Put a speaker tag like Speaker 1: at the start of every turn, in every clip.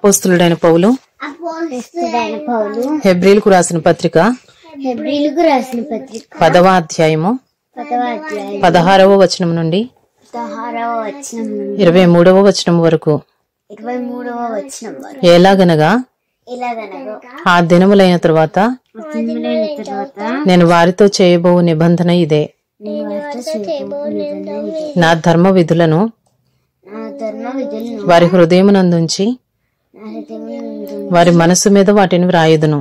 Speaker 1: అపోస్తలుడైన పౌలు హెబ్రీలకు రాసిన పత్రిక 10వ అధ్యాయము 16వ వచనం నుండి 23వ వచనం వరకు. ఎలాగనగా ఆ దినములైన తరువాత నేను వారితో చేయబో నిబంధన ఇదే, నా ధర్మ విధులను వారి హృదయమునందుంచి వారి మనసు మీద వాటిని వ్రాయుదును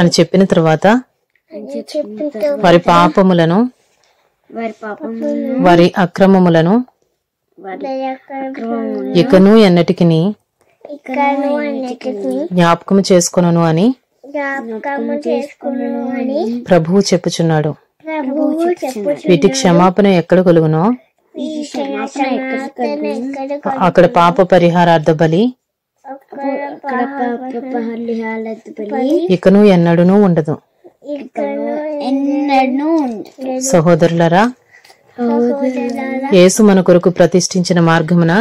Speaker 1: అని చెప్పిన తరువాత వారి పాపములను వారి అక్రమములను ఇకను ఎన్నటికిని జ్ఞాపకము చేసుకొనును అని ప్రభువు చెప్పుచున్నాడు. వీటి క్షమాపణ ఎక్కడ కలుగునో అక్కడ పాప పరిహారార్థ బలి ఇకను ఎన్నడూనూ ఉండదు. సహోదరులరా, యేసు మన కొరకు ప్రతిష్ఠించిన మార్గమున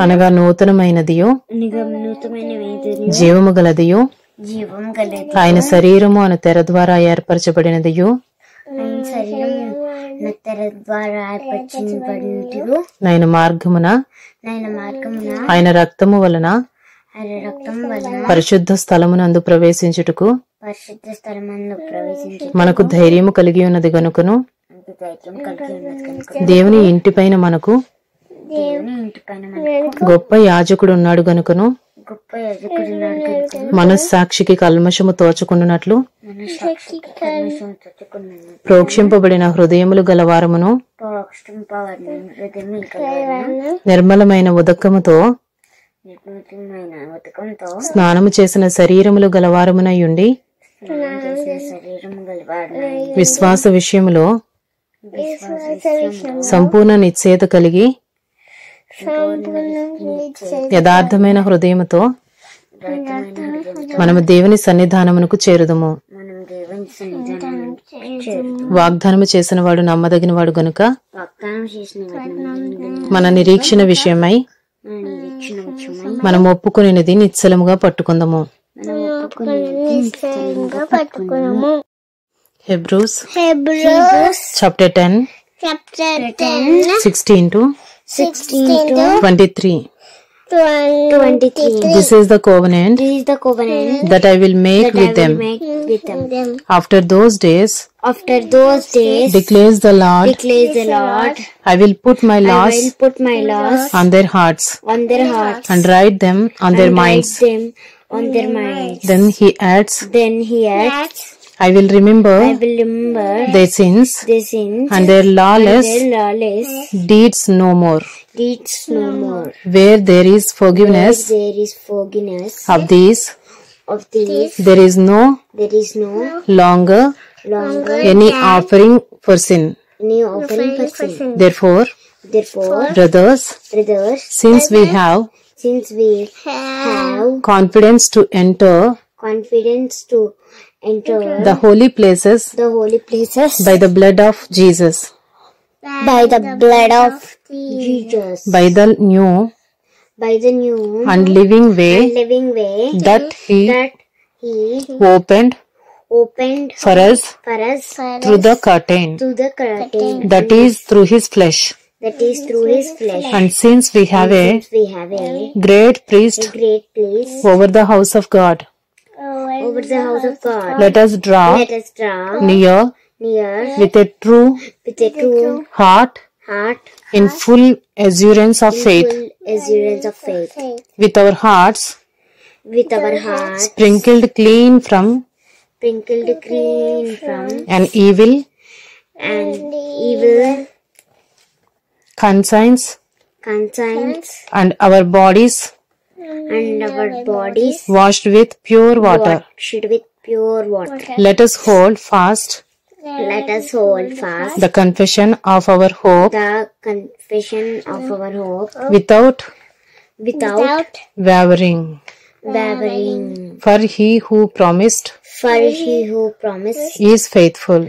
Speaker 1: అనగా నూతనమైనదియో జీవము గలదియో ఆయన శరీరము అను తెర ద్వారా ఏర్పరచబడినదియో నైన మార్గమున ఆయన రక్తము వలన పరిశుద్ధ స్థలమునందు ప్రవేశించుటకు మనకు ధైర్యము కలిగి ఉన్నది గనుకను దేవుని ఇంటిపైన మనకు గొప్ప యాజకుడు ఉన్నాడు గనుకను మనస్సాక్షికి కల్మషము తోచుకున్నట్లు ప్రోక్షింపబడిన హృదయములు గలవారమును నిర్మలమైన ఉదకముతో స్నానము చేసిన శరీరములు గలవారమునయుండి విశ్వాస విషయములో సంపూర్ణ నిశ్చయత కలిగి యథార్థమైన హృదయముతో మనము దేవుని సన్నిధానమునకు చేరుదుము. వాగ్దానము చేసిన వాడు నమ్మదగిన వాడు గనుక మన నిరీక్షణ విషయమై మనం ఒప్పుకొనినది నిశ్చలముగా పట్టుకుందాము. Hebrews chapter 10 16 to 23. This is the covenant that I will make with them after those days, declares the Lord, I will put my laws on their hearts and write them on their minds. Then he adds, I will remember their sins and their lawless deeds no more. Where there is forgiveness of these, there is no longer any offering for sin. Therefore, brothers, since we have confidence to enter the holy places by the blood of Jesus, by the new and living way that he opened for us through the curtain, that is through his flesh. And since we have a great priest over the house of God, let us draw near with a true heart in full assurance of faith, with our hearts sprinkled clean from an evil conscience, and our bodies washed with pure water. Let us hold fast the confession of our hope without wavering. For he who promised is faithful.